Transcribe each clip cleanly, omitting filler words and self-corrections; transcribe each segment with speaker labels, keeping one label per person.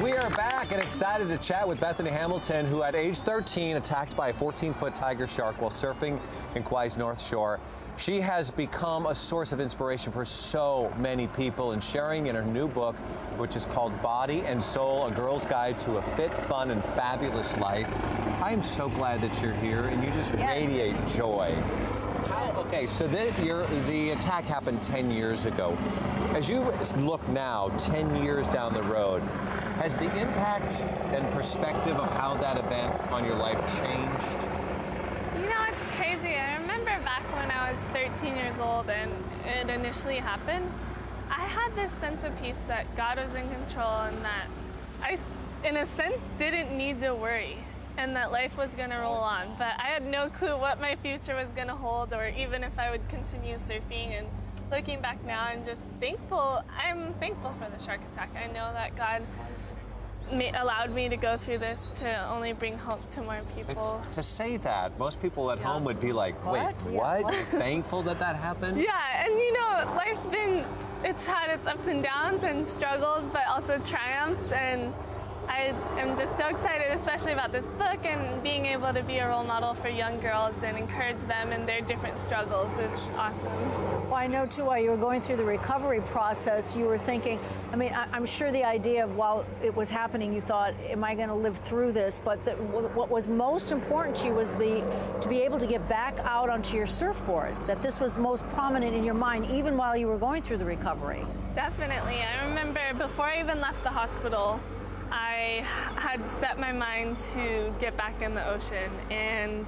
Speaker 1: We are back and excited to chat with Bethany Hamilton, who at age 13 attacked by a 14-foot tiger shark while surfing in Kauai's North Shore. She has become a source of inspiration for so many people and sharing in her new book, which is called Body and Soul, A Girl's Guide to a Fit, Fun, and Fabulous Life. I am so glad that you're here and you just radiate joy. Okay, so the attack happened 10 years ago. As you look now, 10 years down the road, has the impact and perspective of how that event on your life changed?
Speaker 2: You know, it's crazy. I remember back when I was 13 years old and it initially happened, I had this sense of peace that God was in control and that I, in a sense, didn't need to worry and that life was going to roll on. But I had no clue what my future was going to hold or even if I would continue surfing. And looking back now, I'm just thankful. I'm thankful for the shark attack. I know that God allowed me to go through this to only bring hope to more people.
Speaker 1: To say that, most people at home would be like, wait, what? Thankful that that happened?
Speaker 2: Yeah, and you know, life's been, it's had its ups and downs and struggles, but also triumphs, and I am just so excited, especially about this book and being able to be a role model for young girls and encourage them in their different struggles is awesome.
Speaker 3: Well, I know too, while you were going through the recovery process, you were thinking, I mean, I'm sure the idea of while it was happening, you thought, am I going to live through this? But what was most important to you was to be able to get back out onto your surfboard, that this was most prominent in your mind, even while you were going through the recovery.
Speaker 2: Definitely. I remember before I even left the hospital, I had set my mind to get back in the ocean, and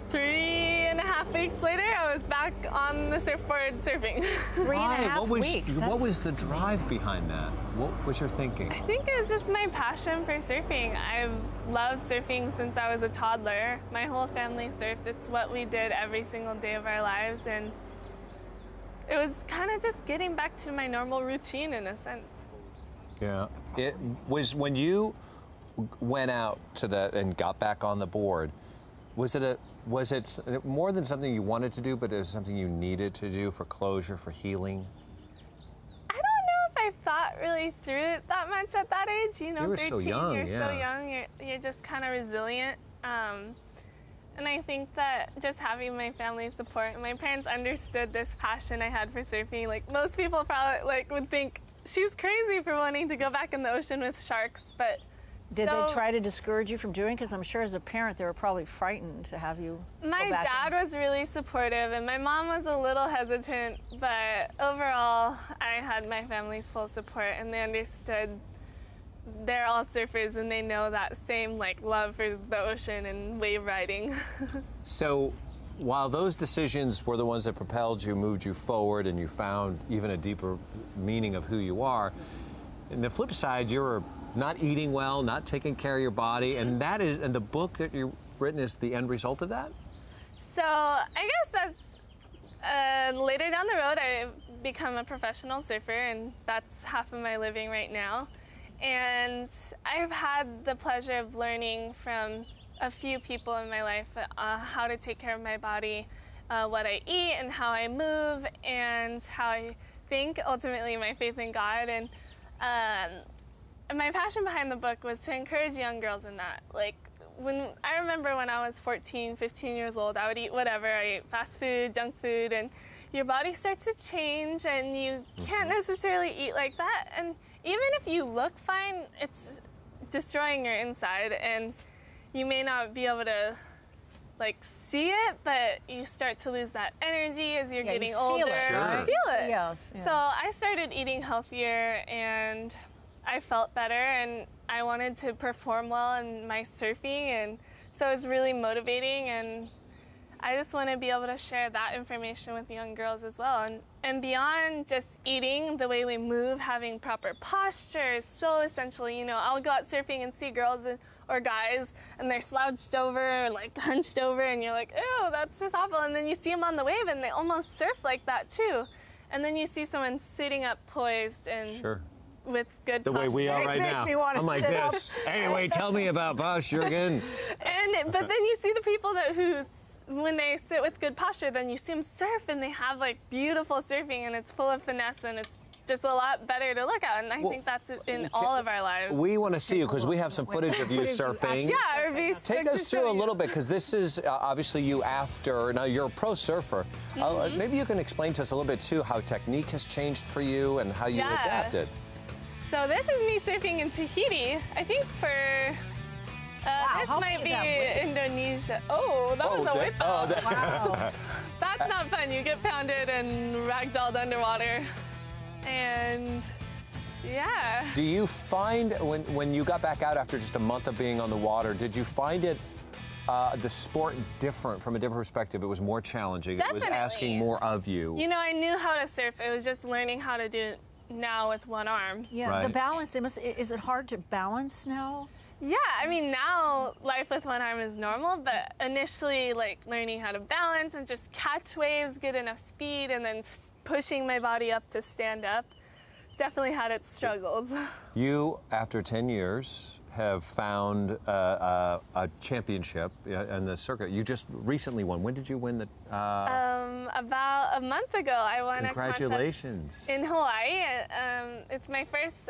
Speaker 2: 3.5 weeks later, I was back on the surfboard surfing.
Speaker 3: 3.5 weeks.
Speaker 1: What was the drive behind that? What was your thinking?
Speaker 2: I think it was just my passion for surfing. I've loved surfing since I was a toddler. My whole family surfed. It's what we did every single day of our lives, and it was kind of just getting back to my normal routine in a sense.
Speaker 1: Yeah. It was when you went out to that and got back on the board, was it more than something you wanted to do, but it was something you needed to do for closure, for healing?
Speaker 2: I don't know if I thought really through it that much at that age. You know, 13,
Speaker 1: so young,
Speaker 2: you're so young, you're just kind of resilient. And I think that just having my family's support, my parents understood this passion I had for surfing. Like most people probably would think, she's crazy for wanting to go back in the ocean with sharks, but
Speaker 3: did they try to discourage you from doing it? Because I'm sure as a parent they were probably frightened to have you
Speaker 2: My dad was really supportive and my mom was a little hesitant, but overall I had my family's full support and they understood. They're all surfers and they know that same love for the ocean and wave riding.
Speaker 1: So while those decisions were the ones that propelled you, moved you forward, and you found even a deeper meaning of who you are, and the flip side, you were not eating well, not taking care of your body, and the book that you've written is the end result of that?
Speaker 2: So I guess as later down the road, I've become a professional surfer, and that's half of my living right now. And I've had the pleasure of learning from a few people in my life how to take care of my body, what I eat and how I move and how I think, ultimately my faith in God. And my passion behind the book was to encourage young girls in that. I remember when I was 14, 15 years old, I would eat whatever. I ate fast food, junk food, and your body starts to change and you can't necessarily eat like that. And even if you look fine, it's destroying your inside, and you may not be able to see it, but you start to lose that energy as you're getting older.
Speaker 3: Sure.
Speaker 2: You feel it.
Speaker 3: Yes, yeah.
Speaker 2: So I started eating healthier and I felt better and I wanted to perform well in my surfing, and so it was really motivating, and I just want to be able to share that information with young girls as well. And beyond just eating, the way we move, having proper posture is so essential. You know, I'll go out surfing and see girls or guys, and they're slouched over, hunched over, and you're like, ew, that's just awful. And then you see them on the wave, and they almost surf like that too. And then you see someone sitting up poised and with good posture.
Speaker 1: The way we are right now. I'm like this. Anyway, tell me about posture again.
Speaker 2: But then you see the people when they sit with good posture, then you see them surf and they have beautiful surfing and it's full of finesse and it's just a lot better to look at, and I think that's in all of our lives.
Speaker 1: We want to see you because we have some footage of you surfing.
Speaker 2: Yeah, or be
Speaker 1: Take us through a little bit, because this is obviously you after. Now you're a pro surfer. Maybe you can explain to us a little bit too how technique has changed for you and how you adapted.
Speaker 2: So this is me surfing in Tahiti. I think for this might be Indonesia. Oh, that was a whip out.
Speaker 3: Wow.
Speaker 2: That's not fun. You get pounded and ragdolled underwater. And yeah.
Speaker 1: Do you find when you got back out after just a month of being on the water, did you find it the sport different from a different perspective? It was more challenging.
Speaker 2: Definitely.
Speaker 1: It was asking more of you.
Speaker 2: You know, I knew how to surf. It was just learning how to do it now with one arm.
Speaker 3: Yeah,
Speaker 1: right.
Speaker 3: the balance, is it hard to balance now?
Speaker 2: Yeah, I mean, now life with one arm is normal, but initially, like, learning how to balance and just catch waves, get enough speed, and then pushing my body up to stand up definitely had its struggles.
Speaker 1: You, after 10 years, have found a championship in the circuit. You just recently won. When did you win the?
Speaker 2: About a month ago, I won a contest in Hawaii. It's my first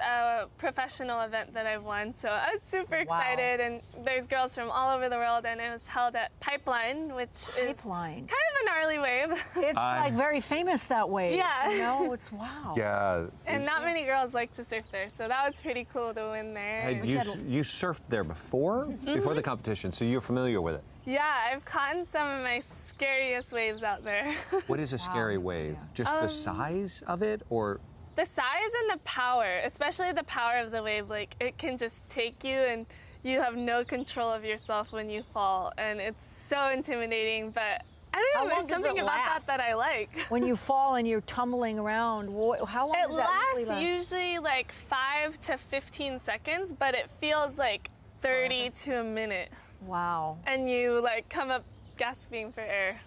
Speaker 2: professional event that I've won, so I was super excited. And there's girls from all over the world, and it was held at Pipeline, which is kind of a gnarly wave.
Speaker 3: It's like very famous that way.
Speaker 2: Yeah.
Speaker 3: You know, it's wow.
Speaker 1: Yeah.
Speaker 2: And not many girls like to surf there, so that was pretty cool to win there.
Speaker 1: Hey, you surfed there before the competition, so you're familiar with it.
Speaker 2: Yeah, I've caught some of my scariest waves out there.
Speaker 1: What is a scary wave? Yeah. Just the size of it, or?
Speaker 2: The size and the power, especially the power of the wave. Like, it can just take you, and you have no control of yourself when you fall, and it's so intimidating, but I don't know, there's something about that I like.
Speaker 3: When you fall and you're tumbling around, how long does that usually last?
Speaker 2: It lasts usually like 5 to 15 seconds, but it feels like 30 to a minute.
Speaker 3: Wow.
Speaker 2: And you like come up gasping for air.